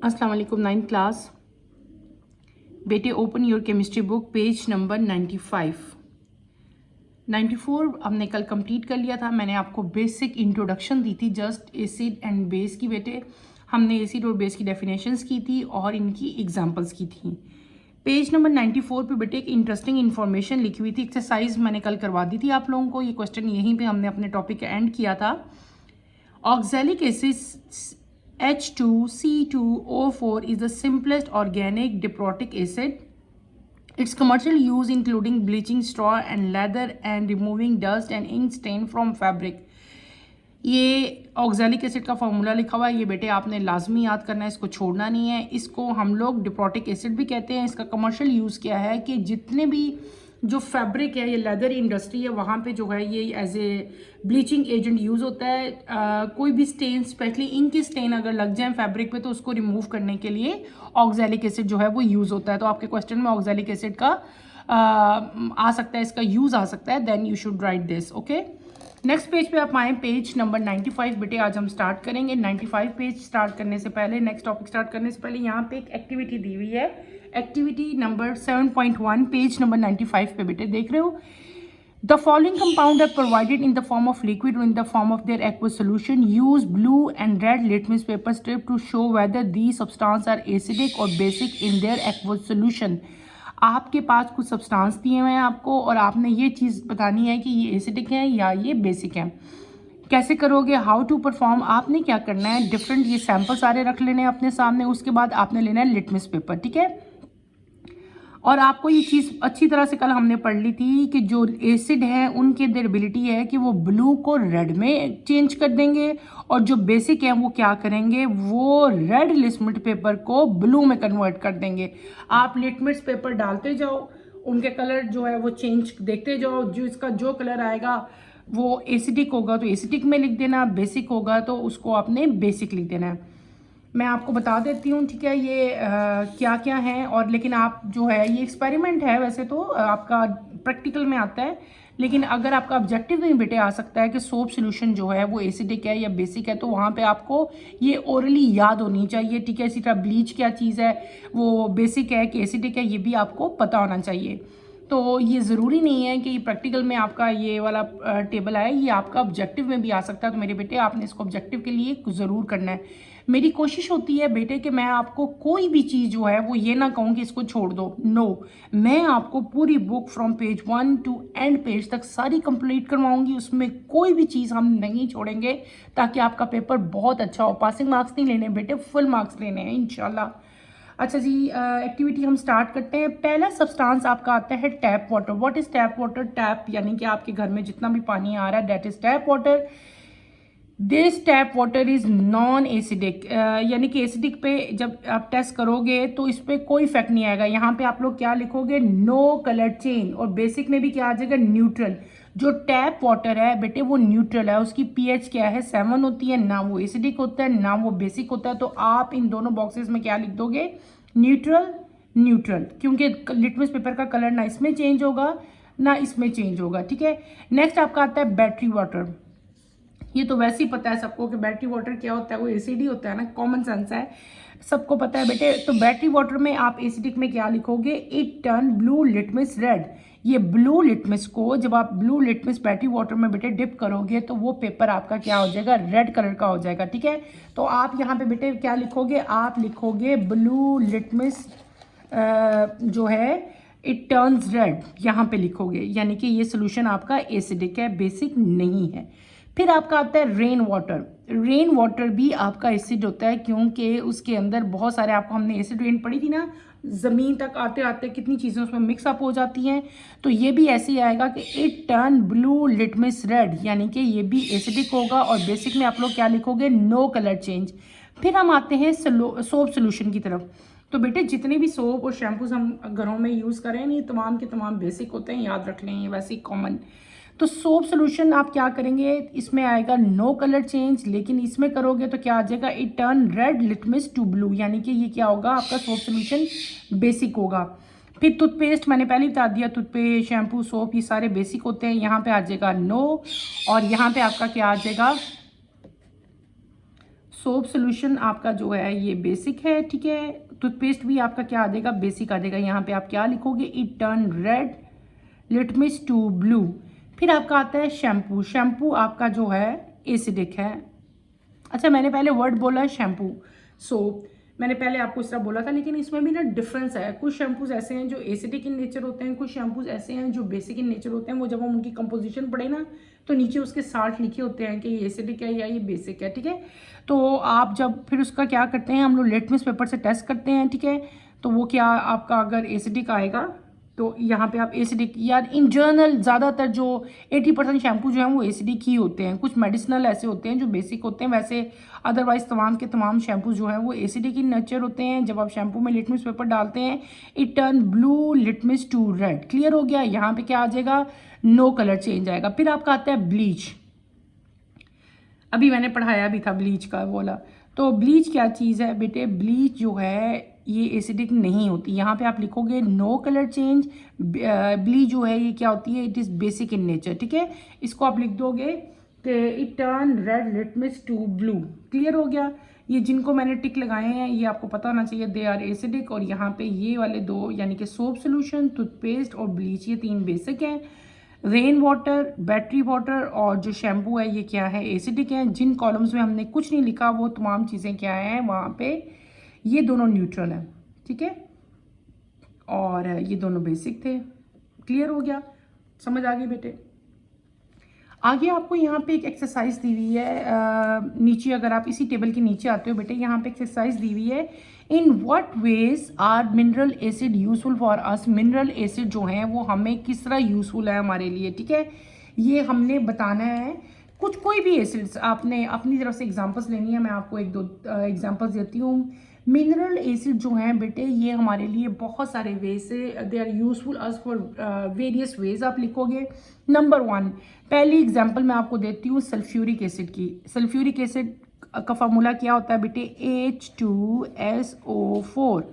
अस्सलाम वालेकुम। 9th class बेटे, open your chemistry book, page number 95। 94 हमने कल कंप्लीट कर लिया था। मैंने आपको बेसिक इंट्रोडक्शन दी थी जस्ट एसिड एंड बेस की। बेटे हमने एसिड और बेस की डेफिनेशंस की थी और इनकी एग्जांपल्स की थी। पेज नंबर 94 पे बेटे एक इंटरेस्टिंग इन्फॉर्मेशन लिखी हुई थी। एक्सरसाइज मैंने कल करवा दी थी आप लोगों को। ये क्वेश्चन यहीं पे हमने अपने टॉपिक का एंड किया था। Oxalic acid H2C2O4 is the simplest organic diprotic acid. Its commercial use including bleaching straw and leather and removing dust and ink stain from fabric. ये ऑक्सैलिक एसिड का फॉर्मूला लिखा हुआ है। ये बेटे आपने लाजमी याद करना है, इसको छोड़ना नहीं है। इसको हम लोग डिप्रोटिक एसिड भी कहते हैं। इसका कमर्शियल यूज़ क्या है कि जितने भी जो फैब्रिक है, ये लेदर इंडस्ट्री है, वहाँ पे जो है ये as a bleaching agent use होता है। कोई भी स्टेन, स्पेशली इंक की स्टेन अगर लग जाए फैब्रिक पे, तो उसको रिमूव करने के लिए ऑक्सैलिक एसिड जो है वो यूज़ होता है। तो आपके क्वेश्चन में ऑक्सैलिक एसिड का आ सकता है, इसका यूज़ आ सकता है। Then you should write this. Okay, next page पे आप आए, पेज नंबर 95। बेटे आज हम स्टार्ट करेंगे 95 पेज स्टार्ट करने से पहले, नेक्स्ट टॉपिक स्टार्ट करने से पहले यहाँ पे एक एक्टिविटी दी हुई है। एक्टिविटी नंबर 7.1 पेज नंबर 95 पे बेटे देख रहे हो। The following compound are provided in the form of liquid or in the form of their aqueous solution. Use blue and red litmus paper strip to show whether these substances are acidic or basic in their aqueous solution. आपके पास कुछ substance दिए हुए हैं आपको, और आपने ये चीज़ बतानी है कि ये एसिडिक है या ये बेसिक है। कैसे करोगे? How to perform. आपने क्या करना है, डिफरेंट ये सैंपल सारे रख लेने हैं अपने सामने। उसके बाद आपने लेना है लिटमस पेपर, ठीक है। और आपको ये चीज़ अच्छी तरह से कल हमने पढ़ ली थी कि जो एसिड है उनकी एबिलिटी है कि वो ब्लू को रेड में चेंज कर देंगे, और जो बेसिक है वो क्या करेंगे, वो रेड लिटमस पेपर को ब्लू में कन्वर्ट कर देंगे। आप लिटमस पेपर डालते जाओ, उनके कलर जो है वो चेंज देखते जाओ। जो इसका जो कलर आएगा वो एसिडिक होगा तो एसिडिक में लिख देना, बेसिक होगा तो उसको आपने बेसिक लिख देना है। मैं आपको बता देती हूँ, ठीक है, ये क्या क्या है। और लेकिन आप जो है ये एक्सपेरिमेंट है, वैसे तो आपका प्रैक्टिकल में आता है, लेकिन अगर आपका ऑब्जेक्टिव में बेटे आ सकता है कि सोप सोल्यूशन जो है वो एसिडिक है या बेसिक है, तो वहाँ पे आपको ये ओरली याद होनी चाहिए, ठीक है। इसी तरह ब्लीच क्या चीज़ है, वो बेसिक है कि एसिडिक है, ये भी आपको पता होना चाहिए। तो ये ज़रूरी नहीं है कि प्रैक्टिकल में आपका ये वाला टेबल आए, ये आपका ऑब्जेक्टिव में भी आ सकता है। तो मेरे बेटे आपने इसको ऑब्जेक्टिव के लिए ज़रूर करना है। मेरी कोशिश होती है बेटे कि मैं आपको कोई भी चीज़ जो है वो ये ना कहूँ कि इसको छोड़ दो, नो। मैं आपको पूरी book from page 1 to end page तक सारी कंप्लीट करवाऊंगी, उसमें कोई भी चीज़ हम नहीं छोड़ेंगे, ताकि आपका पेपर बहुत अच्छा हो। पासिंग मार्क्स नहीं लेने बेटे, फुल मार्क्स लेने हैं इंशाल्लाह। अच्छा जी, एक्टिविटी हम स्टार्ट करते हैं। पहला सब्सटेंस आपका आता है tap water. What is tap water? Tap यानी कि आपके घर में जितना भी पानी आ रहा है, that is tap water. This tap water is non acidic, यानी कि एसिडिक पे जब आप टेस्ट करोगे तो इस पर कोई इफेक्ट नहीं आएगा। यहाँ पे आप लोग क्या लिखोगे, नो कलर चेंज। और बेसिक में भी क्या आ जाएगा, न्यूट्रल। जो टैप वाटर है बेटे वो न्यूट्रल है, उसकी पीएच क्या है, 7 होती है। ना वो एसिडिक होता है ना वो बेसिक होता है। तो आप इन दोनों बॉक्सेस में क्या लिख दोगे, न्यूट्रल न्यूट्रल, क्योंकि लिटमस पेपर का कलर ना इसमें चेंज होगा ना इसमें चेंज होगा, ठीक है। नेक्स्ट आपका आता है बैटरी वाटर। ये तो वैसे ही पता है सबको कि बैटरी वाटर क्या होता है, वो एसिड ही होता है ना, कॉमन सेंस है, सबको पता है बेटे। तो बैटरी वाटर में आप एसिडिक में क्या लिखोगे, it turn blue litmus red. ये ब्लू लिटमस को जब आप ब्लू लिटमस बैटरी वाटर में बेटे डिप करोगे तो वो पेपर आपका क्या हो जाएगा, रेड कलर का हो जाएगा, ठीक है। तो आप यहाँ पे बेटे क्या लिखोगे, आप लिखोगे ब्लू लिटमस जो है इट टर्न्स रेड, यहाँ पे लिखोगे, यानी कि ये सोल्यूशन आपका एसिडिक है, बेसिक नहीं है। फिर आपका आता है रेन वाटर। रेन वाटर भी आपका एसिड होता है, क्योंकि उसके अंदर बहुत सारे, आपको हमने एसिड रेन पढ़ी थी ना, ज़मीन तक आते आते कितनी चीज़ें उसमें मिक्सअप हो जाती हैं। तो ये भी ऐसे ही आएगा कि it turn blue litmus red, यानी कि ये भी एसिडिक होगा। और बेसिक में आप लोग क्या लिखोगे, नो कलर चेंज। फिर हम आते हैं सोप सोल्यूशन की तरफ। तो बेटे जितने भी सोप और शैम्पूज हम घरों में यूज़ करें, ये तमाम के तमाम बेसिक होते हैं, याद रख लें, ये वैसे ही कॉमन। तो सोप सोल्यूशन आप क्या करेंगे, इसमें आएगा नो कलर चेंज, लेकिन इसमें करोगे तो क्या आ जाएगा, it turn red litmus to blue, यानी कि ये क्या होगा, आपका सोप सोल्यूशन बेसिक होगा। फिर टूथपेस्ट मैंने पहले बता दिया, टूथपेस्ट, शैम्पू, सोप, ये सारे बेसिक होते हैं। यहाँ पे आ जाएगा नो, और यहाँ पे आपका क्या आ जाएगा, सोप सोल्यूशन आपका जो है ये बेसिक है, ठीक है। टूथपेस्ट भी आपका क्या आ जाएगा, बेसिक आ जाएगा। यहाँ पे आप क्या लिखोगे, it turn red litmus to blue. फिर आपका आता है शैम्पू। शैम्पू आपका जो है एसिडिक है। अच्छा, मैंने पहले वर्ड बोला शैम्पू, सोप मैंने पहले आपको इस तरह बोला था, लेकिन इसमें भी ना डिफरेंस है। कुछ शैम्पूज ऐसे हैं जो एसिडिक इन नेचर होते हैं, कुछ शैम्पूज ऐसे हैं जो बेसिक इन नेचर होते हैं। वो जब हम उनकी कंपोजिशन पढ़े ना, तो नीचे उसके साथ लिखे होते हैं कि ये एसिडिक है या ये बेसिक है, ठीक है। तो आप जब फिर उसका क्या करते हैं, हम लोग लिटमस पेपर से टेस्ट करते हैं, ठीक है। तो वो क्या आपका अगर एसिडिक आएगा तो यहाँ पे आप एसिडिक, यार इन जनरल ज़्यादातर जो 80% शैम्पू जो हैं वो एसिडिक ही होते हैं। कुछ मेडिसिनल ऐसे होते हैं जो बेसिक होते हैं, वैसे अदरवाइज तमाम के तमाम शैम्पू जो हैं वो एसिडिक इन नेचर होते हैं। जब आप शैम्पू में लिटमस पेपर डालते हैं, it turn blue litmus to red. Clear हो गया। यहाँ पे क्या आ जाएगा, नो कलर चेंज आएगा। फिर आपका आता है ब्लीच। अभी मैंने पढ़ाया भी था ब्लीच का बोला। तो ब्लीच क्या चीज़ है बेटे, ब्लीच जो है ये एसिडिक नहीं होती। यहाँ पे आप लिखोगे नो कलर चेंज। ब्लीच जो है ये क्या होती है, it is basic in nature, ठीक है। इसको आप लिख दोगे कि it turn red litmus to blue. Clear हो गया। ये जिनको मैंने टिक लगाए हैं ये आपको पता होना चाहिए, दे आर एसिडिक। और यहाँ पे ये वाले दो यानी कि सोप सोल्यूशन, टूथपेस्ट और ब्लीच, ये तीन बेसिक हैं। रेन वाटर, बैटरी वाटर और जो शैम्पू है ये क्या है, एसिडिक हैं। जिन कॉलम्स में हमने कुछ नहीं लिखा वो तमाम चीज़ें क्या हैं वहाँ पे, ये दोनों न्यूट्रल हैं, ठीक है। और ये दोनों बेसिक थे। क्लियर हो गया, समझ आ गई बेटे। आगे आपको यहाँ पे एक एक्सरसाइज दी हुई है। नीचे अगर आप इसी टेबल के नीचे आते हो बेटे, यहाँ पे एक्सरसाइज दी हुई है। In what ways are mineral acid useful for us. Mineral acid जो हैं वो हमें किस तरह यूजफुल है हमारे लिए, ठीक है। ये हमने बताना है। कुछ कोई भी एसिड्स आपने अपनी तरफ से एग्जांपल्स लेनी है। मैं आपको एक दो एग्जांपल्स देती हूँ। मिनरल एसिड जो हैं बेटे ये हमारे लिए बहुत सारे वे से they are useful us for various ways. आप लिखोगे नंबर 1, पहली एग्जांपल मैं आपको देती हूँ सल्फ्यूरिक एसिड की। सल्फ्यूरिक एसिड का फार्मूला क्या होता है बेटे, H2SO4।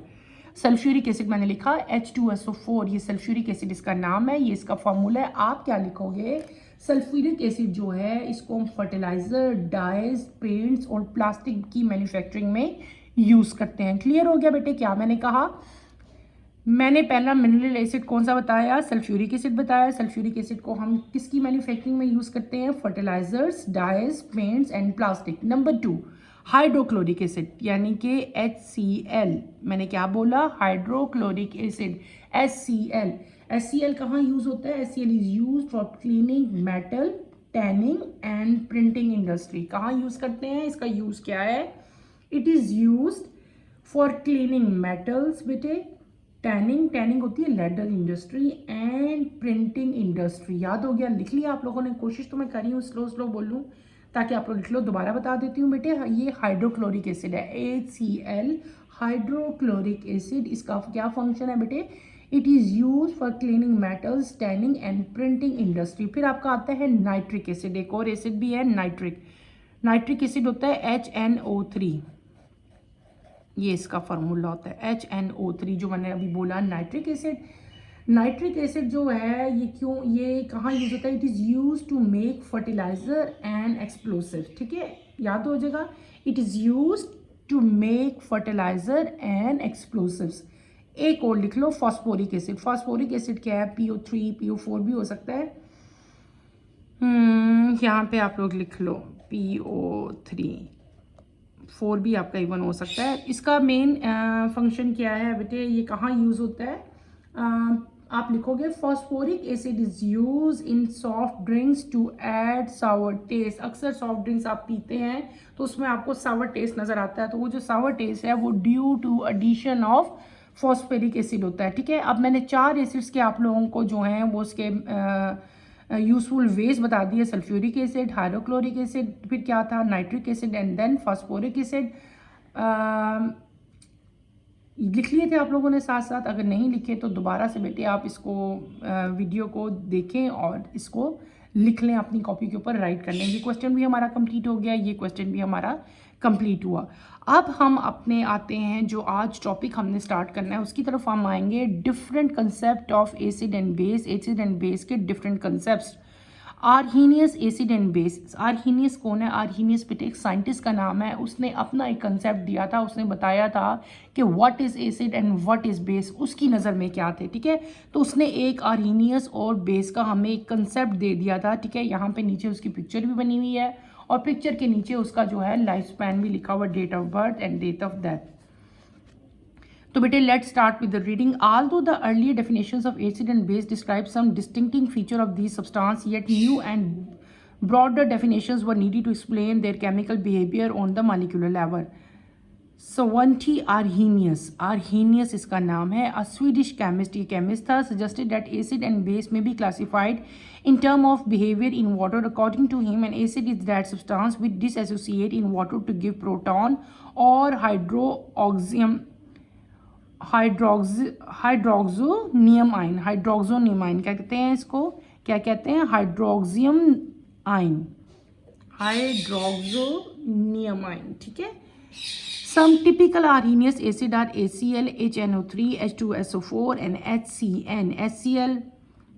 सल्फ्यूरिक एसिड मैंने लिखा H2SO4, ये सल्फ्यूरिक एसिड इसका नाम है, ये इसका फार्मूला है। आप क्या लिखोगे, सल्फ्यूरिक एसिड जो है इसको हम फर्टिलाइजर, डाइज, पेंट्स और प्लास्टिक की मैन्युफैक्चरिंग में यूज करते हैं। क्लियर हो गया बेटे। क्या मैंने कहा, मैंने पहला मिनरल एसिड कौन सा बताया, सल्फ्यूरिक एसिड बताया। सल्फ्यूरिक एसिड को हम किसकी मैन्युफैक्चरिंग में यूज करते हैं, fertilisers, dyes, paints and plastic. Number 2, hydrochloric acid यानी कि HCl। मैंने क्या बोला, हाइड्रोक्लोरिक एसिड HCl। HCl कहाँ यूज होता है, HCl is use for cleaning metal, tanning and printing industry. कहाँ यूज करते हैं, इसका यूज क्या है, it is use for cleaning metals बेटे, टैनिंग होती है leather industry, and printing industry. याद हो गया, लिख लिया आप लोगों ने। कोशिश तो मैं कर रही हूँ स्लो बोलूँ ताकि आप लोग लिख लो। दोबारा बता देती हूँ बेटे, ये हाइड्रोक्लोरिक एसिड है HCl, हाइड्रोक्लोरिक एसिड। इसका क्या फंक्शन है बेटे, it is use for cleaning metals, tanning and printing industry. फिर आपका आता है नाइट्रिक एसिड। एक और एसिड भी है नाइट्रिक एसिड होता है HNO3। ये इसका फार्मूला होता है HNO3, जो मैंने अभी बोला नाइट्रिक एसिड। नाइट्रिक एसिड जो है ये कहाँ यूज होता है, it is use to make fertiliser and explosive, ठीक है। याद हो जाएगा, it is use to make fertiliser and explosives. एक और लिख लो, फॉस्फोरिक एसिड। फॉस्फोरिक एसिड क्या है, PO3, PO4 भी हो सकता है। यहाँ पे आप लोग लिख लो PO3, 4 भी आपका इवन हो सकता है। इसका मेन फंक्शन क्या है बेटे, ये कहाँ यूज़ होता है, आप लिखोगे phosphoric acid is use in soft drinks to add sour taste. अक्सर सॉफ्ट ड्रिंक्स आप पीते हैं तो उसमें आपको सावर टेस्ट नज़र आता है, तो वो जो सावर टेस्ट है वो due to addition of phosphoric acid होता है, ठीक है। अब मैंने 4 एसिड्स के आप लोगों को जो हैं वो उसके यूजफुल वेज बता दिए। सल्फ्यूरिक एसिड, हाइड्रोक्लोरिक एसिड, फिर क्या था nitric acid and then phosphoric acid. लिख लिए थे आप लोगों ने साथ साथ, अगर नहीं लिखे तो दोबारा से बेटे आप इसको वीडियो को देखें और इसको लिख लें अपनी कॉपी के ऊपर राइट कर लें। ये क्वेश्चन भी हमारा कंप्लीट हो गया, ये क्वेश्चन भी हमारा कंप्लीट हुआ। अब हम अपने आते हैं जो आज टॉपिक हमने स्टार्ट करना है उसकी तरफ हम आएंगे, different concept of acid and base. Acid and base के different concept. Arrhenius acid and base. Arrhenius कौन है? आर्हीनियस बेटे एक साइंटिस्ट का नाम है, उसने अपना एक कंसेप्ट दिया था, उसने बताया था कि what is acid and what is base, उसकी नज़र में क्या थे, ठीक है। तो उसने एक आर्हीनियस और बेस का हमें एक कंसेप्ट दे दिया था, ठीक है। यहाँ पे नीचे उसकी पिक्चर भी बनी हुई है और पिक्चर के नीचे उसका जो है लाइफ स्पैन भी लिखा हुआ, date of birth and date of death. तो बेटे let's start with the reading. Although the earlier definitions of acid and base describe some distinctive feature of these substances, yet new and broader definitions were needed to explain their chemical behavior on the molecular level. Svante Arrhenius, Arrhenius इसका नाम है, a Swedish chemist, ये chemist था, suggested that acid and base may be classified in terms of behavior in water. According to him, an acid is that substance which dissociate in water to give proton or हाइड्रोक्सोनियम आइन। हाइड्रोक्सोनियम क्या कहते हैं इसको? क्या कहते हैं? हाइड्रोक्सियम आइन, हाइड्रोक्सोनियम आइन, ठीक है। Some typical Arrhenius acid are ACl, HNO3, H2SO4 and HCN। HCl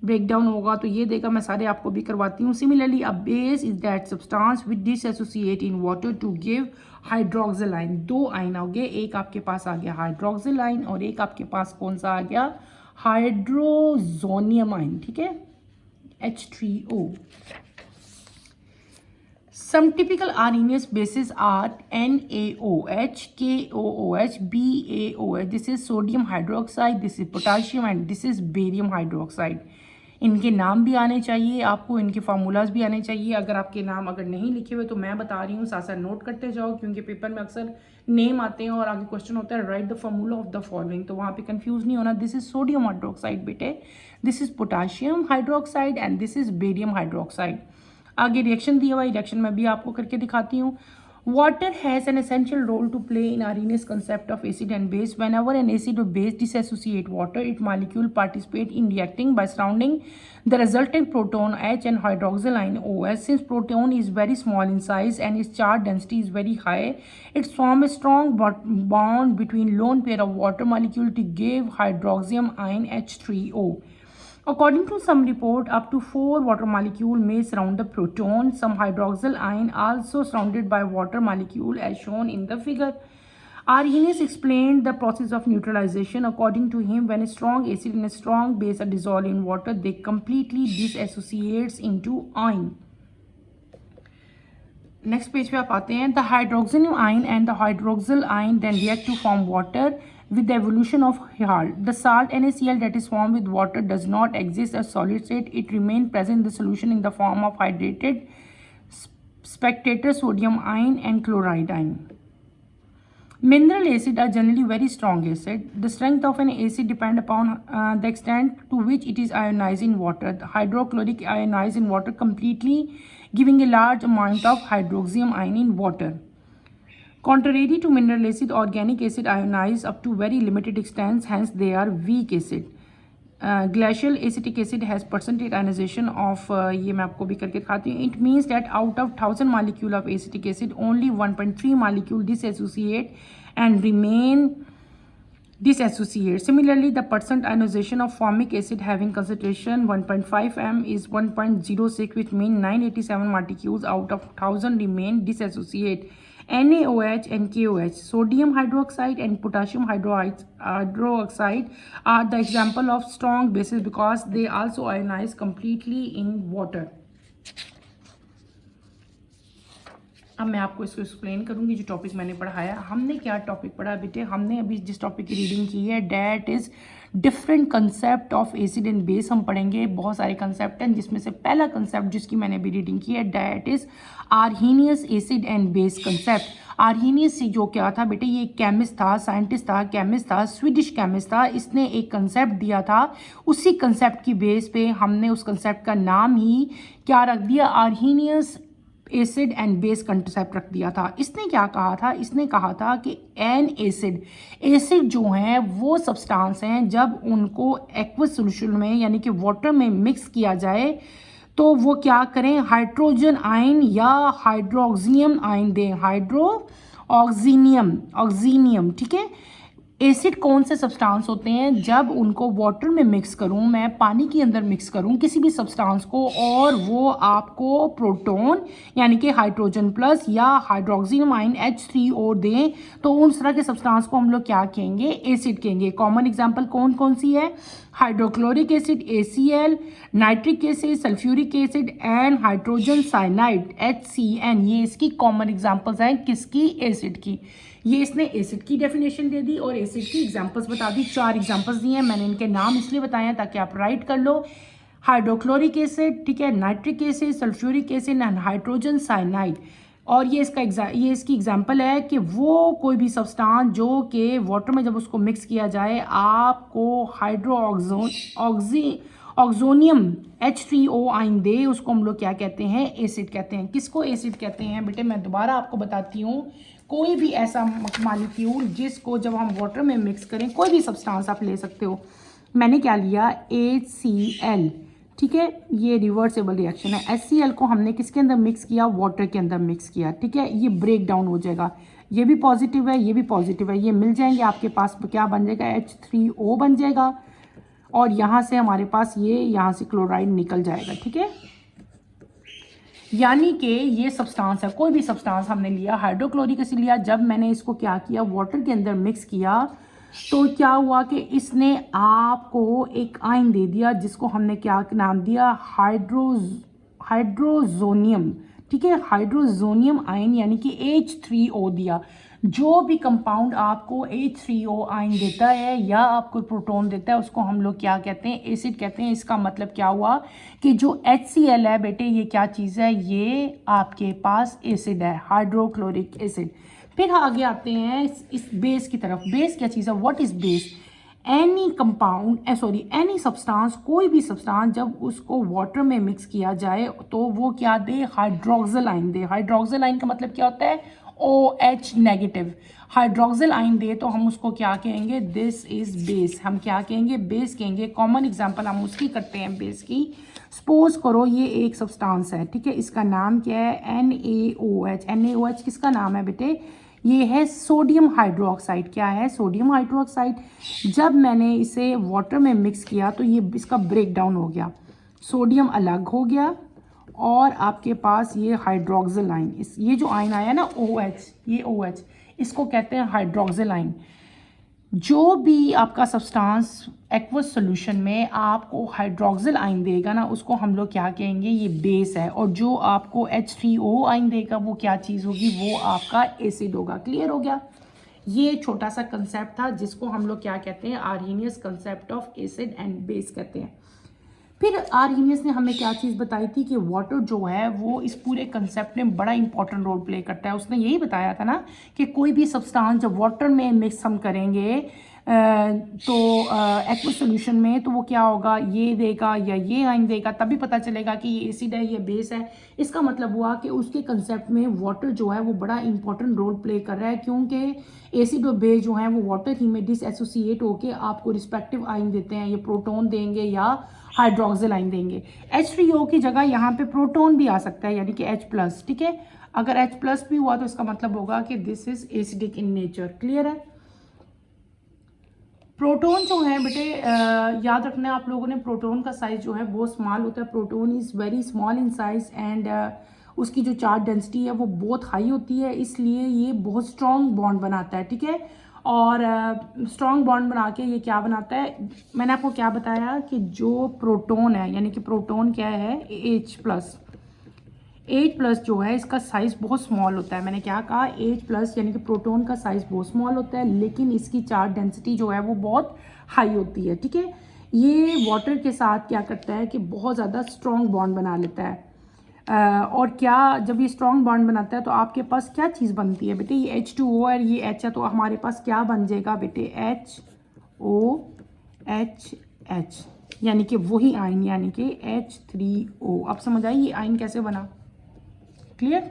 break down होगा तो ये देगा, मैं सारे आपको भी करवाती हूँ। Similarly a base is that substance which dissociate in water to give hydroxyl ion. दो आइन हो गए, एक आपके पास आ गया हाइड्रोक्सिल आइन और एक आपके पास कौन सा आ गया? हाइड्रोजोनियम आइन, ठीक है, H3O। Some typical arrhenius bases are NaOH, KOOH, BaOH. This is sodium hydroxide, this is potassium and this is barium hydroxide. इनके नाम भी आने चाहिए आपको, इनके फार्मूलाज भी आने चाहिए। अगर आपके नाम अगर नहीं लिखे हुए तो मैं बता रही हूँ, साथ साथ नोट करते जाओ, क्योंकि पेपर में अक्सर नेम आते हैं और आगे क्वेश्चन होता है right the formula of the following, तो वहाँ पे कंफ्यूज नहीं होना। दिस इज सोडियम हाइड्रोक्साइड बेटे, this is potassium hydroxide and this is barium hydroxide. आगे रिएक्शन दिया हुआ, रिएक्शन मैं भी आपको करके दिखाती हूँ। Water has an essential role to play in Arrhenius concept of acid and base. Whenever an acid or base dissociate water, its molecule participate in reacting by surrounding the resultant proton H and hydroxyl ion OH. Since proton is very small in size and its charge density is very high, it forms a strong bond between lone pair of water molecule to give hydroxium ion H3O. According to some report, up to 4 water molecules may surround the proton. Some hydroxyl ion also surrounded by water molecule as shown in the figure. Arrhenius explained the process of neutralization. According to him, when a strong acid and a strong base are dissolved in water, they completely disassociates into ion. Next page पे आप आते हैं। The hydroxyl ion and the hydroxyl ion then react to form water with the evolution of salt. The salt NaCl that is formed with water does not exist as solid state. It remains present in the solution in the form of hydrated spectator sodium ion and chloride ion. Mineral acid are generally very strong acid. The strength of an acid depends upon the extent to which it is ionized in water. The hydrochloric ionized in water completely, giving a large amount of hydroxium ion in water. Contrary to mineral acid, organic acid ionize up to very limited extent, hence they are weak acid. Glacial acetic acid has percentage ionization of ये मैं आपको भी करके दिखाती हूँ. It means that out of 1000 molecule of acetic acid, only 1.3 molecule disassociate and remain disassociate. Similarly, the percent ionization of formic acid having concentration 1.5 m is 1.06, which means 987 molecules out of 1000 remain dissociate. NaOH and KOH, sodium hydroxide and potassium hydroxide are the example of strong bases because they also ionize completely in water. अब मैं आपको इसको explain करूंगी जो topic मैंने पढ़ाया। हमने क्या टॉपिक पढ़ा बेटे? हमने अभी जिस टॉपिक की रीडिंग की है that is different concept of acid and base. हम पढ़ेंगे, बहुत सारे कंसेप्ट हैं जिसमें से पहला कंसेप्ट जिसकी मैंने अभी रीडिंग की है that is Arrhenius acid and base concept. Arrhenius से जो क्या था बेटे, ये एक केमिस्ट था, साइंटिस्ट था, केमिस्ट था, स्वीडिश केमिस्ट था। इसने एक कंसेप्ट दिया था, उसी कंसेप्ट की बेस पे हमने उस कंसेप्ट का नाम ही क्या रख दिया, Arrhenius acid and base concept रख दिया था। इसने क्या कहा था? इसने कहा था कि एन एसिड, एसिड जो हैं वो सब्सटेंस हैं, जब उनको एक्वस सॉल्यूशन में यानी कि वाटर में मिक्स किया जाए तो वो क्या करें, हाइड्रोजन आयन या हाइड्रोक्सियम आयन दें, हाइड्रोक्सिनियम, ऑक्सीनियम, ठीक है। एसिड कौन से सब्सटेंस होते हैं, जब उनको वाटर में मिक्स करूं, मैं पानी के अंदर मिक्स करूं किसी भी सब्सटेंस को, और वो आपको प्रोटॉन यानी कि हाइड्रोजन प्लस या हाइड्रोक्सिल आयन H3O दें, तो उस तरह के सब्सटेंस को हम लोग क्या कहेंगे, एसिड कहेंगे। कॉमन एग्जांपल कौन कौन सी है, hydrochloric acid ACl, nitric acid, sulphuric acid and hydrogen cyanide HCN। ये इसकी कॉमन एग्जांपल्स हैं किसकी, एसिड की। ये इसने एसिड की डेफिनेशन दे दी और एसिड की एग्जांपल्स बता दी। 4 एग्जांपल्स दिए हैं, मैंने इनके नाम इसलिए बताए हैं ताकि आप राइट कर लो। हाइड्रोक्लोरिक एसिड, ठीक है, nitric acid, sulphuric acid and hydrogen cyanide. और ये इसकी एग्जांपल है कि वो कोई भी सब्सटेंस जो कि वाटर में जब उसको मिक्स किया जाए आपको ऑक्सोनियम H3O आयन दे, उसको हम लोग क्या कहते हैं, एसिड कहते हैं। किसको एसिड कहते हैं बेटे, मैं दोबारा आपको बताती हूँ। कोई भी ऐसा मॉलिक्यूल जिसको जब हम वाटर में मिक्स करें, कोई भी सब्सटेंस आप ले सकते हो, मैंने क्या लिया, HCl, ठीक है, ये रिवर्सेबल रिएक्शन है। HCl को हमने किसके अंदर मिक्स किया, वाटर के अंदर मिक्स किया, ठीक है, ये ब्रेक डाउन हो जाएगा, ये भी पॉजिटिव है, ये भी पॉजिटिव है, ये मिल जाएंगे, आपके पास क्या बन जाएगा, H3O बन जाएगा, और यहाँ से हमारे पास यहाँ से क्लोराइड निकल जाएगा, ठीक है। यानी कि ये सब्सटेंस है, कोई भी सब्सटेंस हमने लिया, हाइड्रोक्लोरिक एसिड लिया, जब मैंने इसको क्या किया, वाटर के अंदर मिक्स किया, तो क्या हुआ कि इसने आपको एक आयन दे दिया जिसको हमने क्या नाम दिया, हाइड्रोजोनियम, ठीक है, हाइड्रोजोनियम आयन यानी कि H3O दिया। जो भी कंपाउंड आपको H3O आयन देता है या आपको प्रोटॉन देता है उसको हम लोग क्या कहते हैं, एसिड कहते हैं। इसका मतलब क्या हुआ कि जो HCl है बेटे, ये क्या चीज़ है, ये आपके पास एसिड है, हाइड्रोक्लोरिक एसिड। फिर आगे आते हैं इस बेस की तरफ। बेस क्या चीज़ है, what is base, any compound any substance, कोई भी सब्सटेंस जब उसको वाटर में मिक्स किया जाए तो वो क्या दे, हाइड्रोक्सिल आयन दे। हाइड्रोक्सिल आयन का मतलब क्या होता है, OH नेगेटिव। हाइड्रोक्सिल आयन दे तो हम उसको क्या कहेंगे, दिस इज बेस। हम क्या कहेंगे, बेस कहेंगे। कॉमन एग्जांपल हम उसकी करते हैं बेस की। सपोज करो ये एक सब्सटेंस है, ठीक है, इसका नाम क्या है, NaOH। NaOH किसका नाम है बेटे, ये है सोडियम हाइड्रोक्साइड। क्या है, सोडियम हाइड्रोक्साइड। जब मैंने इसे वाटर में मिक्स किया तो ये इसका ब्रेक डाउन हो गया, सोडियम अलग हो गया और आपके पास ये हाइड्रोक्सिल आयन, ये जो आयन आया ना OH, ये OH, इसको कहते हैं हाइड्रोक्सिल आयन। जो भी आपका सब्सटेंस एक्वस सॉल्यूशन में आपको हाइड्रोक्सिल आयन देगा ना, उसको हम लोग क्या कहेंगे, ये बेस है। और जो आपको H3O आयन देगा वो क्या चीज़ होगी, वो आपका एसिड होगा। क्लियर हो गया। ये छोटा सा कंसेप्ट था जिसको हम लोग क्या कहते हैं, Arrhenius concept of acid and base कहते हैं। फिर आर्हेनियस ने हमें क्या चीज़ बताई थी कि वाटर जो है वो इस पूरे कंसेप्ट में बड़ा इंपॉर्टेंट रोल प्ले करता है। उसने यही बताया था ना कि कोई भी सब्सटेंस जब वाटर में मिक्स हम करेंगे तो एक्वस सॉल्यूशन में, तो वो क्या होगा, ये देगा या ये आयन देगा, तभी पता चलेगा कि ये एसिड है, ये बेस है। इसका मतलब हुआ कि उसके कंसेप्ट में वाटर जो है वो बड़ा इंपॉर्टेंट रोल प्ले कर रहा है, क्योंकि एसिड और बेस जो है वो वाटर ही में डिसएसोसिएट होकर आपको रिस्पेक्टिव आयन देते हैं। ये प्रोटॉन देंगे या हाइड्रोक्सिल आयन देंगे। H3O की जगह यहाँ पे प्रोटॉन भी आ सकता है, यानी कि H+, ठीक है। अगर H+ भी हुआ तो इसका मतलब होगा कि this is acidic in nature. Clear है। प्रोटॉन जो है बेटे, याद रखना आप लोगों ने, प्रोटॉन का साइज जो है बहुत स्मॉल होता है। Proton is very small in size and उसकी जो चार्ज डेंसिटी है वो बहुत हाई होती है, इसलिए ये बहुत स्ट्रॉन्ग बॉन्ड बनाता है, ठीक है। और स्ट्रॉन्ग बॉन्ड बना के ये क्या बनाता है, मैंने आपको क्या बताया कि जो प्रोटॉन है, यानी कि प्रोटॉन क्या है, H+ जो है इसका साइज़ बहुत स्मॉल होता है। मैंने क्या कहा, H+ यानी कि प्रोटॉन का साइज़ बहुत स्मॉल होता है, लेकिन इसकी चार्ज डेंसिटी जो है वो बहुत हाई होती है, ठीक है। ये वाटर के साथ क्या करता है कि बहुत ज़्यादा स्ट्रॉन्ग बॉन्ड बना लेता है। और क्या, जब ये स्ट्रॉन्ग बॉन्ड बनाता है तो आपके पास क्या चीज़ बनती है बेटे, ये H2O और ये H है, तो हमारे पास क्या बन जाएगा बेटे, HOHH, यानी कि वही आयन, यानी कि H3O। अब समझ आई ये आयन कैसे बना। क्लियर।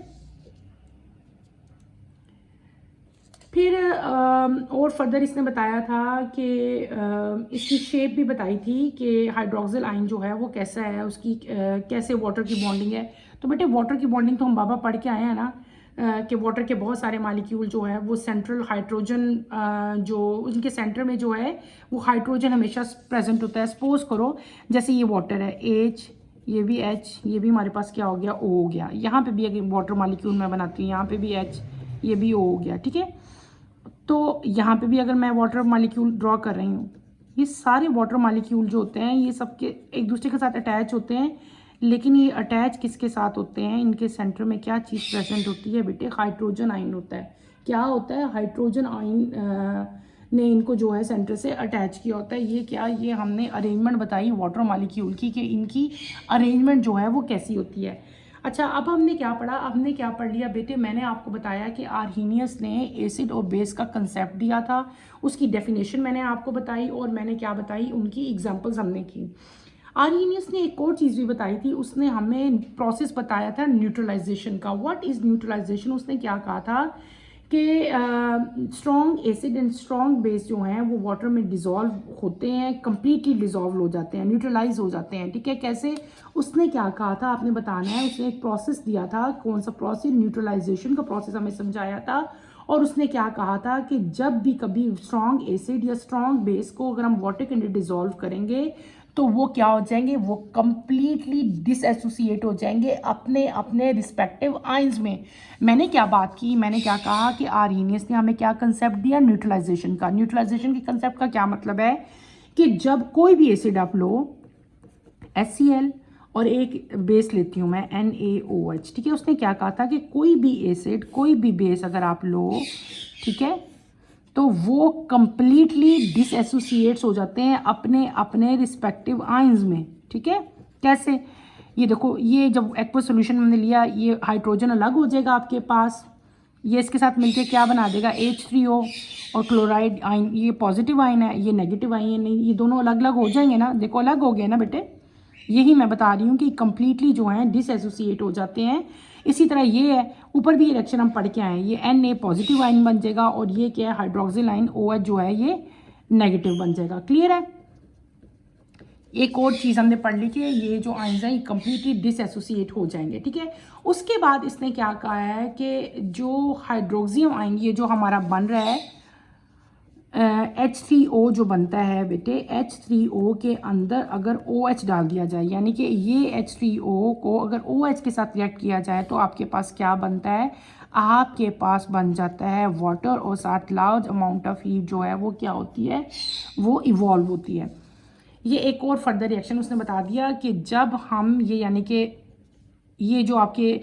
फिर और फर्दर इसने बताया था कि इसकी शेप भी बताई थी कि हाइड्रोक्सिल आयन जो है वो कैसा है, उसकी कैसे वाटर की बॉन्डिंग है। तो बेटे वाटर की बॉन्डिंग तो हम बाबा पढ़ के आए हैं ना, कि वाटर के बहुत सारे मालिक्यूल जो है वो सेंट्रल हाइड्रोजन जो उनके सेंटर में जो है वो हाइड्रोजन हमेशा प्रेजेंट होता है। सपोज करो जैसे ये वाटर है H, ये भी H, ये भी हमारे पास क्या हो गया O हो गया। यहाँ पे भी अगर वाटर मालिक्यूल मैं बनाती हूँ, यहाँ पे भी H, ये भी O हो गया, ठीक है। तो यहाँ पे भी अगर मैं वाटर मालिक्यूल ड्रॉ कर रही हूँ, ये सारे वाटर मालिक्यूल जो होते हैं ये सबके एक दूसरे के साथ अटैच होते हैं, लेकिन ये अटैच किसके साथ होते हैं, इनके सेंटर में क्या चीज़ प्रेजेंट होती है बेटे, हाइड्रोजन आयन होता है। क्या होता है, हाइड्रोजन आयन ने इनको जो है सेंटर से अटैच किया होता है। ये क्या, ये हमने अरेंजमेंट बताई वाटर मालिक्यूल की कि इनकी अरेंजमेंट जो है वो कैसी होती है। अच्छा, अब हमने क्या पढ़ा, हमने क्या पढ़ लिया बेटे, मैंने आपको बताया कि आर्हीनियस ने एसिड और बेस का कंसेप्ट दिया था, उसकी डेफिनेशन मैंने आपको बताई और मैंने क्या बताई, उनकी एग्जांपल्स हमने की। आर्हीनियस ने एक और चीज़ भी बताई थी, उसने हमें प्रोसेस बताया था न्यूट्रलाइजेशन का। व्हाट इज़ न्यूट्रलाइजेशन, उसने क्या कहा था कि strong acid and strong base जो हैं वो वाटर में डिज़ोल्व होते हैं, कम्प्लीटली डिज़ोल्व हो जाते हैं, न्यूट्रलाइज हो जाते हैं, ठीक है। कैसे, उसने क्या कहा था आपने बताना है। उसने एक प्रोसेस दिया था, कौन सा प्रोसेस, न्यूट्रलाइजेशन का प्रोसेस हमें समझाया था। और उसने क्या कहा था कि जब भी कभी स्ट्रॉन्ग एसिड या स्ट्रॉन्ग बेस को अगर हम वाटर के अंदर डिज़ोल्व करेंगे तो वो क्या हो जाएंगे, वो कंप्लीटली डिसएसोसिएट हो जाएंगे अपने अपने रिस्पेक्टिव आयंस में। मैंने क्या बात की, मैंने क्या कहा कि आर्हीनियस ने हमें क्या कंसेप्ट दिया, न्यूट्रलाइजेशन का। न्यूट्रलाइजेशन के कंसेप्ट का क्या मतलब है कि जब कोई भी एसिड आप लो, HCl और एक बेस लेती हूँ मैं NaOH, ठीक है। उसने क्या कहा था कि कोई भी एसिड, कोई भी बेस अगर आप लो, ठीक है, तो वो कंप्लीटली डिसएसोसिएट्स हो जाते हैं अपने अपने रिस्पेक्टिव आयंस में, ठीक है। कैसे, ये देखो, ये जब एक्वस सॉल्यूशन हमने लिया, ये हाइड्रोजन अलग हो जाएगा आपके पास, ये इसके साथ मिलके क्या बना देगा, H3O, और क्लोराइड आयन, ये पॉजिटिव आयन है, ये नेगेटिव आयन है, ये दोनों अलग अलग हो जाएंगे ना, देखो अलग हो गए ना बेटे। यही मैं बता रही हूँ कि कंप्लीटली जो है डिसएसोसिएट हो जाते हैं। इसी तरह ये है, ऊपर भी ये रिएक्शन हम पढ़ के आए हैं, ये Na पॉजिटिव आयन बन जाएगा और ये क्या है, हाइड्रोक्सिल आयन OH जो है ये नेगेटिव बन जाएगा। क्लियर है। एक और चीज़ हमने पढ़ ली कि ये जो आयंस हैं ये कंप्लीटली डिसएसोसिएट हो जाएंगे, ठीक है। उसके बाद इसने क्या कहा है कि जो हाइड्रोक्सियम आयन ये जो हमारा बन रहा है H3O जो बनता है बेटे, H3O के अंदर अगर OH डाल दिया जाए, यानी कि ये H3O को अगर OH के साथ रिएक्ट किया जाए तो आपके पास क्या बनता है, आपके पास बन जाता है वाटर, और साथ लार्ज अमाउंट ऑफ हीट जो है वो क्या होती है, वो इवॉल्व होती है। ये एक और फर्दर रिएक्शन उसने बता दिया कि जब हम ये, यानी कि ये जो आपके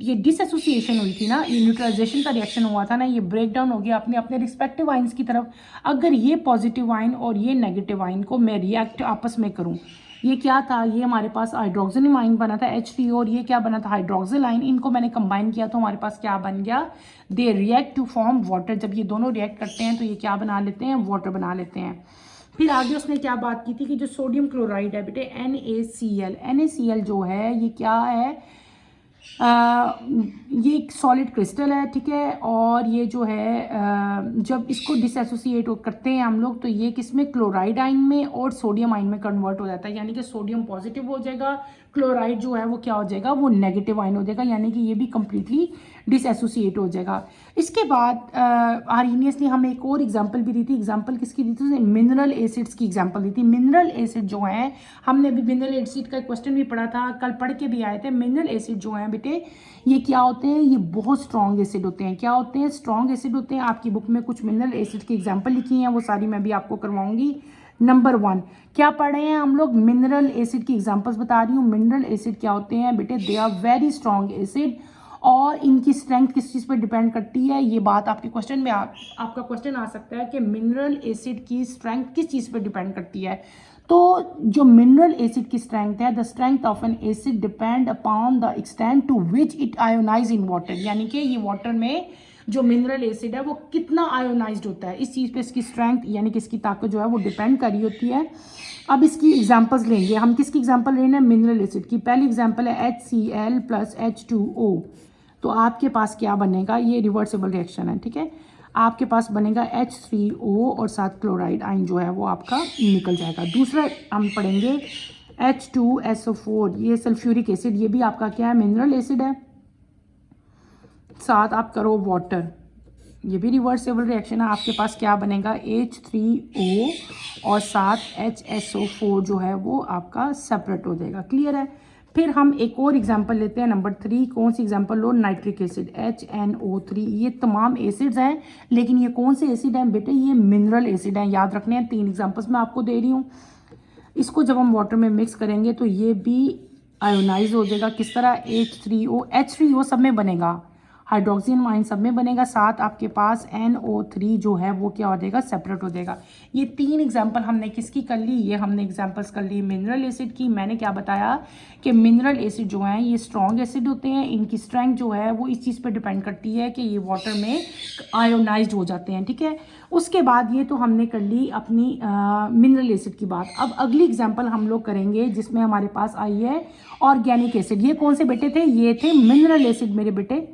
ये डिसएसोसिएशन हुई थी ना, ये न्यूट्रलाइजेशन का रिएक्शन हुआ था ना, ये ब्रेक डाउन हो गया अपने अपने रिस्पेक्टिव आइंस की तरफ। अगर ये पॉजिटिव आइन और ये नेगेटिव आइन को मैं रिएक्ट आपस में करूं, ये क्या था, ये हमारे पास हाइड्रोक्सिल आइन बना था H3, और ये क्या बना था, हाइड्रोक्सिल आइन। इनको मैंने कंबाइन किया तो हमारे पास क्या बन गया, they react to form water. जब ये दोनों रिएक्ट करते हैं तो ये क्या बना लेते हैं, वाटर बना लेते हैं। फिर आगे उसने क्या बात की थी कि जो सोडियम क्लोराइड है बेटे NaCl जो है ये क्या है, ये एक सॉलिड क्रिस्टल है, ठीक है। और ये जो है जब इसको डिसएसोसिएट करते हैं हम लोग तो ये किसमें, क्लोराइड आइन में और सोडियम आइन में कन्वर्ट हो जाता है, यानी कि सोडियम पॉजिटिव हो जाएगा, क्लोराइड जो है वो क्या हो जाएगा, वो नेगेटिव आइन हो जाएगा, यानी कि ये भी कंप्लीटली डिसएसोसिएट हो जाएगा। इसके बाद आर्हीनियस ने हमें एक और एग्जांपल भी दी थी। एग्जांपल किसकी दी थी, उसने मिनरल एसिड्स की एग्जांपल दी थी। मिनरल एसिड जो हैं, हमने अभी मिनरल एसिड का क्वेश्चन भी पढ़ा था, कल पढ़ के भी आए थे। मिनरल एसिड जो हैं बेटे ये क्या होते हैं, ये बहुत स्ट्रॉन्ग एसिड होते हैं। क्या होते हैं, स्ट्रॉन्ग एसिड होते हैं। आपकी बुक में कुछ मिनरल एसिड की एग्जाम्पल लिखी हैं, वो सारी मैं भी आपको करवाऊंगी। नंबर 1 क्या पढ़े हैं हम लोग, मिनरल एसिड की एग्जांपल्स बता रही हूँ। मिनरल एसिड क्या होते हैं बेटे, they are very strong acid, और इनकी स्ट्रेंथ किस चीज़ पर डिपेंड करती है, ये बात आपके क्वेश्चन में आपका क्वेश्चन आ सकता है कि मिनरल एसिड की स्ट्रेंथ किस चीज़ पर डिपेंड करती है। तो जो मिनरल एसिड की स्ट्रेंथ है, the strength of an acid depend upon the extent to which it ionise in water, यानी कि ये वाटर में जो मिनरल एसिड है वो कितना आयोनाइज्ड होता है, इस चीज़ पे इसकी स्ट्रेंथ यानी कि इसकी ताकत जो है वो डिपेंड कर रही होती है। अब इसकी एग्जांपल्स लेंगे हम, किसकी एग्जांपल लेना है, मिनरल एसिड की। पहली एग्जांपल है HCl + H2O, तो आपके पास क्या बनेगा, ये रिवर्सिबल रिएक्शन है, ठीक है। आपके पास बनेगा H3O और साथ क्लोराइड आइन जो है वो आपका निकल जाएगा। दूसरा हम पढ़ेंगे H2SO4, ये सल्फ्यूरिक एसिड, ये भी आपका क्या है, मिनरल एसिड है। साथ आप करो वाटर, ये भी रिवर्सेबल रिएक्शन है। आपके पास क्या बनेगा, H3O और साथ HSO4 जो है वो आपका सेपरेट हो जाएगा। क्लियर है। फिर हम एक और एग्जांपल लेते हैं, नंबर 3। कौन सी एग्जांपल लो, नाइट्रिक एसिड HNO3। ये तमाम एसिड्स हैं, लेकिन ये कौन से एसिड हैं बेटे, ये मिनरल एसिड हैं। याद रखने हैं, 3 एग्जांपल्स मैं आपको दे रही हूँ। इसको जब हम वाटर में मिक्स करेंगे तो ये भी आयोनाइज हो जाएगा। किस तरह, H3O सब में बनेगा, हाइड्रोक्सियन आयन सब में बनेगा, साथ आपके पास NO3 जो है वो क्या हो जाएगा, सेपरेट हो जाएगा। ये 3 एग्जांपल हमने किसकी कर ली, ये हमने एग्जांपल्स कर ली मिनरल एसिड की। मैंने क्या बताया कि मिनरल एसिड जो हैं ये स्ट्रॉन्ग एसिड होते हैं, इनकी स्ट्रेंथ जो है वो इस चीज़ पर डिपेंड करती है कि ये वाटर में आयोनाइज हो जाते हैं। ठीक है, उसके बाद ये तो हमने कर ली अपनी मिनरल एसिड की बात। अब अगली एग्जांपल हम लोग करेंगे जिसमें हमारे पास आई है ऑर्गेनिक एसिड। ये कौन से बेटे थे, ये थे मिनरल एसिड मेरे बेटे,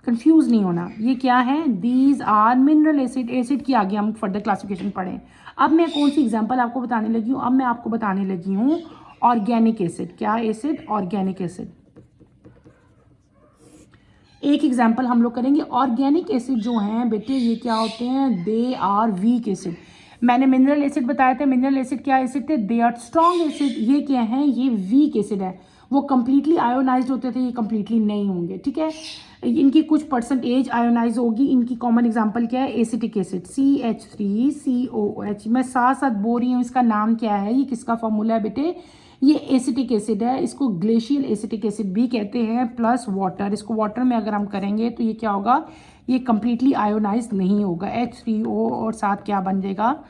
कंफ्यूज नहीं होना। ये क्या है, these are mineral acid. Acid की आगे हम फर्दर क्लासिफिकेशन पढ़ें। अब मैं कौन सी एग्जांपल आपको बताने लगी हूँ, अब मैं आपको बताने लगी हूँ ऑर्गेनिक एसिड। क्या एसिड, ऑर्गेनिक एसिड। एक एग्जांपल हम लोग करेंगे। ऑर्गेनिक एसिड जो हैं बेटे ये क्या होते हैं, दे आर वीक एसिड। मैंने मिनरल एसिड बताया था, मिनरल एसिड क्या एसिड थे, दे आर स्ट्रॉन्ग एसिड। ये क्या है, ये वीक एसिड है। वो कंप्लीटली आयोनाइज्ड होते थे, ये कंप्लीटली नहीं होंगे। ठीक है, इनकी कुछ परसेंटेज आयोनाइज होगी। इनकी कॉमन एग्जांपल क्या है, एसिटिक एसिड CH3COOH। मैं साथ साथ बोल रही हूँ, इसका नाम क्या है, ये किसका फॉर्मूला है बेटे, ये एसिटिक एसिड है। इसको ग्लेशियल एसिटिक एसिड भी कहते हैं, प्लस वाटर। इसको वाटर में अगर हम करेंगे तो ये क्या होगा, ये कंप्लीटली आयोनाइज नहीं होगा। H3O और साथ क्या बन जाएगा,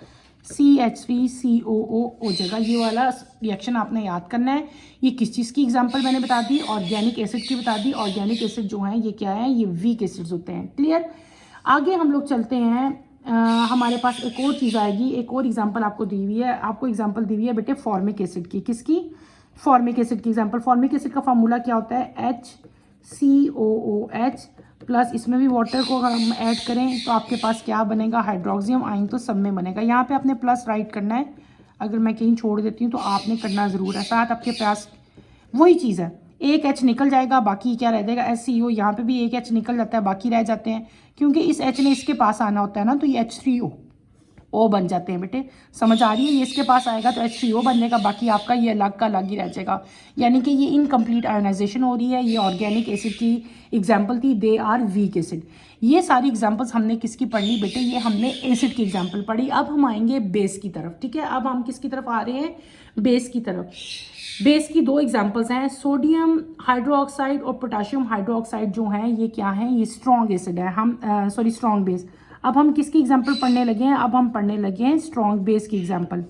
CH3COO हो जाएगा। ये वाला रिएक्शन आपने याद करना है। ये किस चीज़ की एग्जांपल मैंने बता दी, ऑर्गेनिक एसिड की बता दी। ऑर्गेनिक एसिड जो हैं ये क्या है, ये वीक एसिड्स होते हैं। क्लियर। आगे हम लोग चलते हैं। हमारे पास एक और चीज़ आएगी, एक और एग्जांपल आपको दी हुई है। आपको एग्जांपल दी हुई है बेटे फॉर्मिक एसिड की। किसकी, फॉर्मिक एसिड की एग्जांपल। फॉर्मिक एसिड का फार्मूला क्या होता है, HCOOH प्लस इसमें भी वाटर को अगर हम ऐड करें तो आपके पास क्या बनेगा, हाइड्रोक्सियम आयन तो सब में बनेगा। यहाँ पे आपने प्लस राइट करना है, अगर मैं कहीं छोड़ देती हूँ तो आपने करना ज़रूर है। साथ आपके पास वही चीज़ है, एक H निकल जाएगा, बाकी क्या रह जाएगा, HCO। यहाँ पे भी एक H निकल जाता है, बाकी रह जाते हैं, क्योंकि इस H ने इसके पास आना होता है ना, तो ये H3O बन जाते हैं बेटे। समझ आ रही है, ये इसके पास आएगा तो H3O बन जाएगा, बाकी आपका ये अलग का अलग ही रह जाएगा। यानी कि ये इनकम्प्लीट आयोनाइजेशन हो रही है। ये ऑर्गेनिक एसिड की एग्जाम्पल थी, दे आर वीक एसिड। ये सारी एग्जाम्पल्स हमने किसकी पढ़ ली बेटे, ये हमने एसिड की एग्जाम्पल पढ़ी। अब हम आएंगे बेस की तरफ। ठीक है, अब हम किसकी तरफ आ रहे हैं, बेस की तरफ। बेस की 2 एग्जांपल्स हैं, सोडियम हाइड्रोक्साइड और पोटाशियम हाइड्रोक्साइड जो हैं ये क्या हैं, ये स्ट्रॉन्ग एसिड है। हम स्ट्रॉन्ग बेस। अब हम किसकी एग्जांपल पढ़ने लगे हैं, अब हम पढ़ने लगे हैं स्ट्रॉन्ग बेस की एग्जांपल।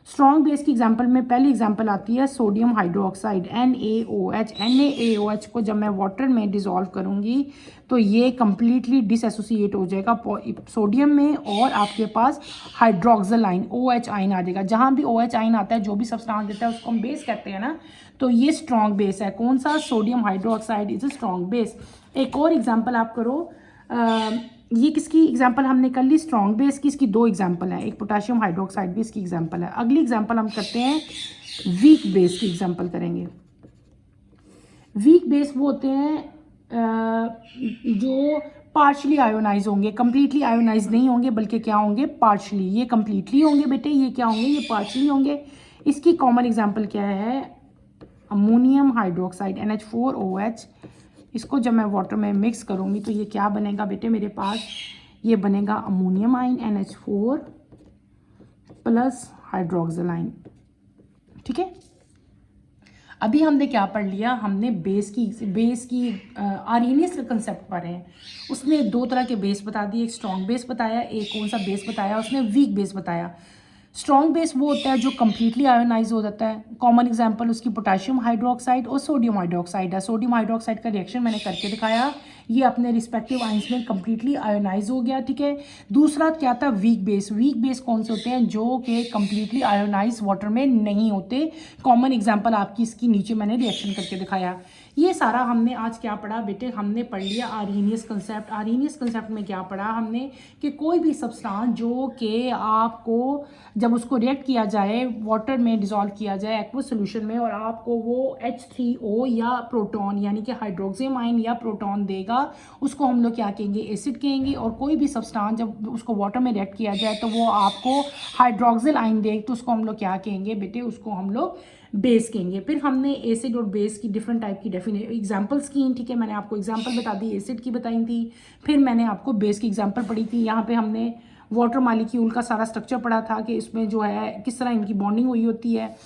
स्ट्रॉन्ग बेस की एग्जांपल में पहली एग्जांपल आती है सोडियम हाइड्रोक्साइड NaOH। NaOH को जब मैं वाटर में डिसॉल्व करूंगी तो ये कंप्लीटली डिसएसोसिएट हो जाएगा सोडियम में, और आपके पास हाइड्रोक्सिल आयन OH आयन आ जाएगा। जहाँ भी OH आयन आता है, जो भी सब्सटेंस देता है उसको हम बेस कहते हैं ना, तो ये स्ट्रॉन्ग बेस है। कौन सा, sodium hydroxide is a strong base. एक और एग्जाम्पल आप करो, ये किसकी एग्जांपल हमने कर ली, स्ट्रॉन्ग बेस की। इसकी 2 एग्जांपल हैं, एक पोटाशियम हाइड्रोक्साइड भी इसकी एग्जांपल है। अगली एग्जांपल हम करते हैं वीक बेस की एग्जांपल करेंगे। वीक बेस वो होते हैं जो पार्शली आयोनाइज होंगे, कंप्लीटली आयोनाइज नहीं होंगे, बल्कि क्या होंगे, पार्शली। ये कंप्लीटली होंगे बेटे, ये क्या होंगे, ये पार्शली होंगे। इसकी कॉमन एग्जांपल क्या है, अमोनियम हाइड्रोक्साइड NH4OH। इसको जब मैं वाटर में मिक्स करूँगी तो ये क्या बनेगा बेटे, मेरे पास ये बनेगा ammonium ion NH4 plus hydroxyl ion. ठीक है, अभी हमने क्या पढ़ लिया, हमने बेस की आर्हेनियस का कंसेप्ट पढ़े हैं। उसने 2 तरह के बेस बता दिए, एक स्ट्रॉन्ग बेस बताया, एक कौन सा बेस बताया, उसने वीक बेस बताया। स्ट्रॉन्ग बेस वो होता है जो कंप्लीटली आयोनाइज हो जाता है। कॉमन एग्जांपल उसकी पोटाशियम हाइड्रोक्साइड और सोडियम हाइड्रोक्साइड है। सोडियम हाइड्रोक्साइड का रिएक्शन मैंने करके दिखाया, ये अपने रिस्पेक्टिव आयंस में कंप्लीटली आयोनाइज हो गया। ठीक है, दूसरा क्या था, वीक बेस। वीक बेस कौन से होते हैं, जो कि कंप्लीटली आयोनाइज वाटर में नहीं होते। कॉमन एग्जांपल आपकी इसकी नीचे मैंने रिएक्शन करके दिखाया। ये सारा हमने आज क्या पढ़ा बेटे, हमने पढ़ लिया आर्हीनियस कंसेप्ट। आर्हीनियस कंसेप्ट में क्या पढ़ा हमने कि कोई भी सब्सटेंस जो कि आपको जब उसको रिएक्ट किया जाए, वाटर में डिज़ोल्व किया जाए एक्वस सोल्यूशन में, और आपको वो H3O या प्रोटॉन यानी कि हाइड्रोक्सियम आयन या प्रोटॉन देगा, उसको हम लोग क्या कहेंगे, एसिड कहेंगे। और कोई भी सब्सटेंस जब उसको वाटर में रिएक्ट किया जाए तो वो आपको हाइड्रोक्सिल आयन दे, तो उसको हम लोग क्या कहेंगे बेटे, उसको हम लोग बेस कहेंगे। फिर हमने एसिड और बेस की डिफरेंट टाइप की एग्जांपल्स की, ठीक है, मैंने आपको एग्जांपल बता दी, एसिड की बताई थी, फिर मैंने आपको बेस की एग्जांपल पढ़ी थी। यहाँ पे हमने वाटर मॉलिक्यूल का सारा स्ट्रक्चर पढ़ा था कि इसमें जो है किस तरह इनकी बॉन्डिंग हुई होती है।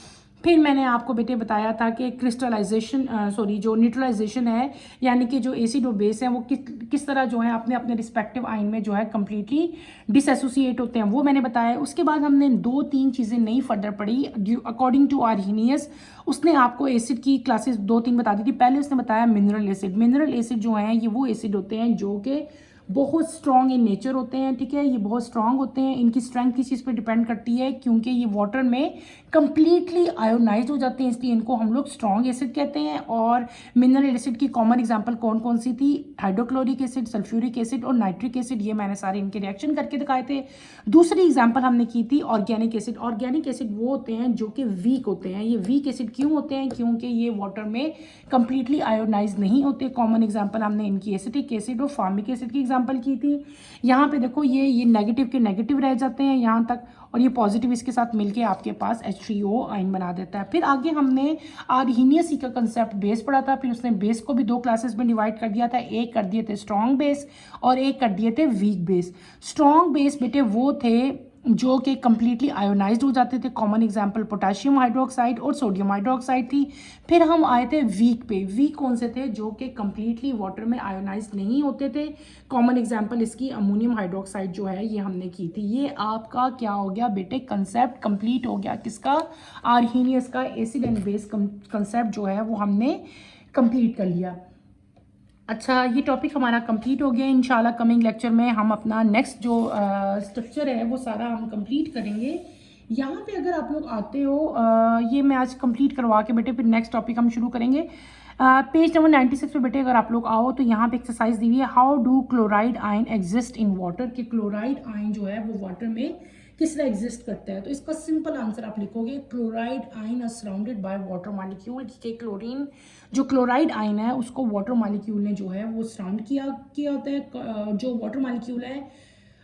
फिर मैंने आपको बेटे बताया था कि क्रिस्टलाइजेशन जो न्यूट्रलाइजेशन है, यानी कि जो एसिड और बेस हैं वो किस तरह जो है अपने अपने रिस्पेक्टिव आयन में जो है कम्प्लीटली डिसएसोसिएट होते हैं, वो मैंने बताया। उसके बाद हमने 2-3 चीज़ें नई फर्दर पढ़ी अकॉर्डिंग टू आर्हीनियस। उसने आपको एसिड की क्लासेस 2-3 बता दी थी। पहले उसने बताया मिनरल एसिड। मिनरल एसिड जो हैं ये वो एसिड होते हैं जो कि बहुत स्ट्रॉन्ग इन नेचर होते हैं, ठीक है, ये बहुत स्ट्रॉन्ग होते हैं। इनकी स्ट्रेंथ किस चीज़ पे डिपेंड करती है, क्योंकि ये वाटर में कंप्लीटली आयोनाइज हो जाते हैं, इसलिए इनको हम लोग स्ट्रॉन्ग एसिड कहते हैं। और मिनरल एसिड की कॉमन एग्जांपल कौन कौन सी थी, हाइड्रोक्लोरिक एसिड, सल्फ्यूरिक एसिड और नाइट्रिक एसिड, ये मैंने सारे इनके रिएक्शन करके दिखाए थे। दूसरी एग्जाम्पल हमने की थी ऑर्गेनिक एसिड। ऑर्गेनिक एसिड वो होते हैं जो कि वीक होते हैं। ये वीक एसिड क्यों होते हैं, क्योंकि ये वाटर में कंप्लीटली आयोनाइज नहीं होते। कॉमन एग्जांपल हमने इनकी एसिटिक एसिड और फार्मिक एसिड की एग्जांपल की थी। यहाँ पे देखो ये नेगेटिव के नेगेटिव रह जाते हैं यहाँ तक, और ये पॉजिटिव इसके साथ मिलके आपके पास H3O आयन बना देता है। फिर आगे हमने आर्हीनियस का कंसेप्ट बेस पढ़ा था। फिर उसने बेस को भी 2 क्लासेस में डिवाइड कर दिया था, एक कर दिए थे स्ट्रॉन्ग बेस और एक कर दिए थे वीक बेस। स्ट्रॉन्ग बेस बेटे वो थे जो कि कम्प्लीटली आयोनाइज्ड हो जाते थे। कॉमन एग्जांपल पोटेशियम हाइड्रोक्साइड और सोडियम हाइड्रोक्साइड थी। फिर हम आए थे वीक पे। वीक कौन से थे, जो कि कम्प्लीटली वाटर में आयोनाइज्ड नहीं होते थे। कॉमन एग्जांपल इसकी अमोनियम हाइड्रोक्साइड जो है ये हमने की थी। ये आपका क्या हो गया बेटे, कंसेप्ट कंप्लीट हो गया किसका, आर्हीनियस का। एसिड एंड बेस कंसेप्ट जो है वो हमने कंप्लीट कर लिया। अच्छा, ये टॉपिक हमारा कंप्लीट हो गया। इंशाल्लाह कमिंग लेक्चर में हम अपना नेक्स्ट जो स्ट्रक्चर है वो सारा हम कंप्लीट करेंगे। यहाँ पे अगर आप लोग आते हो, ये मैं आज कंप्लीट करवा के बेटे फिर नेक्स्ट टॉपिक हम शुरू करेंगे। पेज नंबर 96 पे बेटे अगर आप लोग आओ तो यहाँ पे एक्सरसाइज दी हुई है, how do chloride ion exist in water. कि क्लोराइड आयन जो है वो वाटर में किस तरह एग्जिस्ट करता है। तो इसका सिंपल आंसर आप लिखोगे, chloride ion are surrounded by water molecule. कि क्लोरीन जो क्लोराइड आयन है उसको वाटर मॉलिक्यूल ने जो है वो सराउंड किया होता है। जो वाटर मॉलिक्यूल है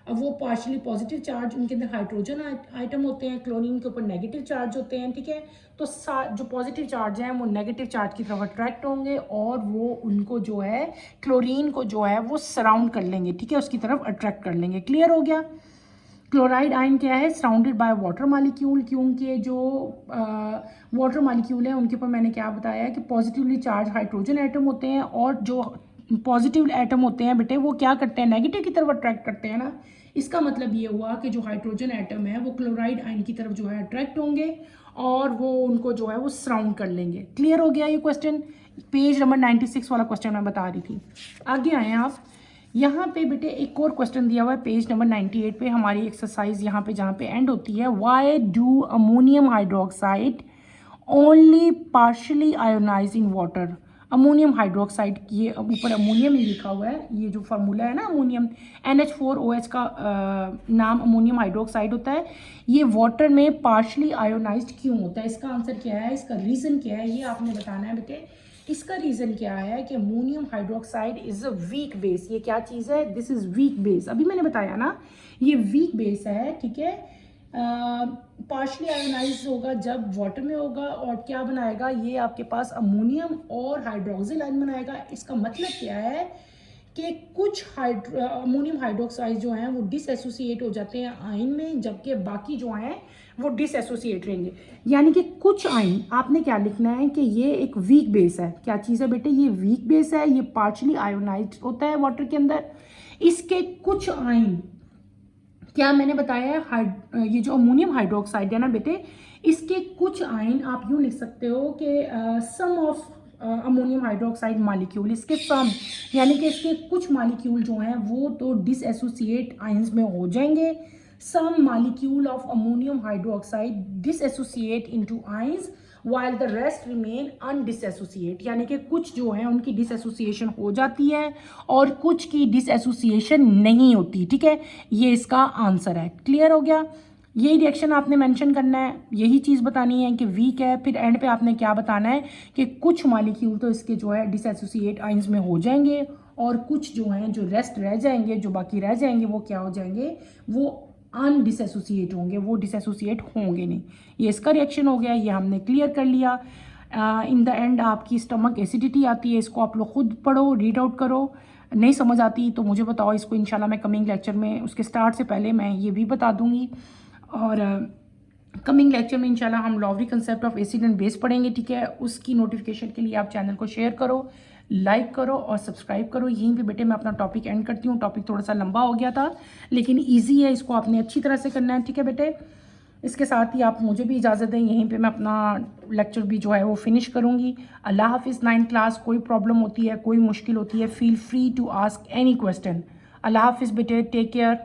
वो पार्शियली पॉजिटिव चार्ज, उनके अंदर हाइड्रोजन आइटम होते हैं, क्लोरीन के ऊपर नेगेटिव चार्ज होते हैं, ठीक है। तो जो पॉजिटिव चार्ज हैं वो नेगेटिव चार्ज की तरफ अट्रैक्ट होंगे और वो उनको जो है क्लोरीन को जो है वो सराउंड कर लेंगे, ठीक है, उसकी तरफ अट्रैक्ट कर लेंगे। क्लियर हो गया। क्लोराइड आयन क्या है, सराउंडेड बाय वाटर मॉलिक्यूल, क्योंकि जो वाटर मॉलिक्यूल है उनके ऊपर मैंने क्या बताया कि पॉजिटिवली चार्ज हाइड्रोजन एटम होते हैं, और जो पॉजिटिव एटम होते हैं बेटे वो क्या करते हैं, नेगेटिव की तरफ अट्रैक्ट करते हैं ना। इसका मतलब ये हुआ कि जो हाइड्रोजन एटम है वो क्लोराइड आयन की तरफ जो है अट्रैक्ट होंगे और वो उनको जो है वो सराउंड कर लेंगे। क्लियर हो गया ये क्वेश्चन। पेज नंबर 96 वाला क्वेश्चन मैं बता रही थी। आगे आए आप, यहाँ पे बेटे एक और क्वेश्चन दिया हुआ है पेज नंबर 98 पे। हमारी एक्सरसाइज यहाँ पे जहाँ पे एंड होती है, why do ammonium hydroxide only partially ionise in water. Ammonium hydroxide, ये ऊपर अमोनियम ही लिखा हुआ है, ये जो फार्मूला है ना अमोनियम, NH4OH का नाम अमोनियम हाइड्रोक्साइड होता है। ये वाटर में पार्शली आयोनाइज्ड क्यों होता है, इसका आंसर क्या है, इसका रीज़न क्या है, ये आपने बताना है बेटे। इसका रीज़न क्या है कि ammonium hydroxide is a weak base. ये क्या चीज़ है, दिस इज़ वीक बेस। अभी मैंने बताया ना ये वीक बेस है, ठीक है। पार्शली आयोनाइज होगा जब वाटर में होगा, और क्या बनाएगा, ये आपके पास अमोनियम और हाइड्रोक्सिल आयन बनाएगा। इसका मतलब क्या है कि कुछ अमोनियम हाइड्रोक्साइड जो हैं वो डिसएसोसिएट हो जाते हैं आयन में, जबकि बाकी जो हैं वो डिसएसोसिएट रहेंगे। यानी कि कुछ आयन, आपने क्या लिखना है कि ये एक वीक बेस है। क्या चीज़ है बेटे, ये वीक बेस है, ये पार्शली आयोनाइज्ड होता है वाटर के अंदर। इसके कुछ आयन, क्या मैंने बताया है, ये जो अमोनियम हाइड्रोक्साइड है ना बेटे, इसके कुछ आयन आप यूँ लिख सकते हो कि सम ऑफ अमोनियम हाइड्रोक्साइड मॉलिक्यूल, इसके सम यानी कि इसके कुछ मॉलिक्यूल जो हैं वो तो डिसएसोसिएट आयंस में हो जाएंगे। Some molecule of ammonium hydroxide dissociate into ions, while the rest remain undissociate, यानी कि कुछ जो है उनकी डिसएसोसिएशन हो जाती है और कुछ की डिसएसोसिएशन नहीं होती। ठीक है, ये इसका आंसर है। क्लियर हो गया? यही रिएक्शन आपने मेंशन करना है, यही चीज़ बतानी है कि वीक है, फिर एंड पे आपने क्या बताना है कि कुछ मॉलिक्यूल तो इसके जो है डिसएसोसिएट आइंस में हो जाएंगे और कुछ जो हैं जो रेस्ट रह जाएंगे, जो बाकी रह जाएंगे, वो क्या हो जाएंगे, वो अनडिसएसोसिएट होंगे, वो डिसएसोसिएट होंगे नहीं। ये इसका रिएक्शन हो गया, ये हमने क्लियर कर लिया। इन द एंड आपकी स्टमक एसिडिटी आती है, इसको आप लोग खुद पढ़ो, रीड आउट करो। नहीं समझ आती तो मुझे बताओ, इसको इंशाल्लाह मैं कमिंग लेक्चर में उसके स्टार्ट से पहले मैं ये भी बता दूंगी। और कमिंग लेक्चर में इंशाल्लाह हम लॉवरी concept of acid and base पढ़ेंगे। ठीक है, उसकी नोटिफिकेशन के लिए आप चैनल को शेयर करो, लाइक करो और सब्सक्राइब करो। यहीं पे बेटे मैं अपना टॉपिक एंड करती हूँ। टॉपिक थोड़ा सा लंबा हो गया था लेकिन इजी है, इसको आपने अच्छी तरह से करना है। ठीक है बेटे, इसके साथ ही आप मुझे भी इजाज़त दें, यहीं पे मैं अपना लेक्चर भी जो है वो फिनिश करूँगी। अल्लाह हाफिज़। 9th क्लास, कोई प्रॉब्लम होती है, कोई मुश्किल होती है, feel free to ask any question. अल्लाह हाफिज़ बेटे, टेक केयर।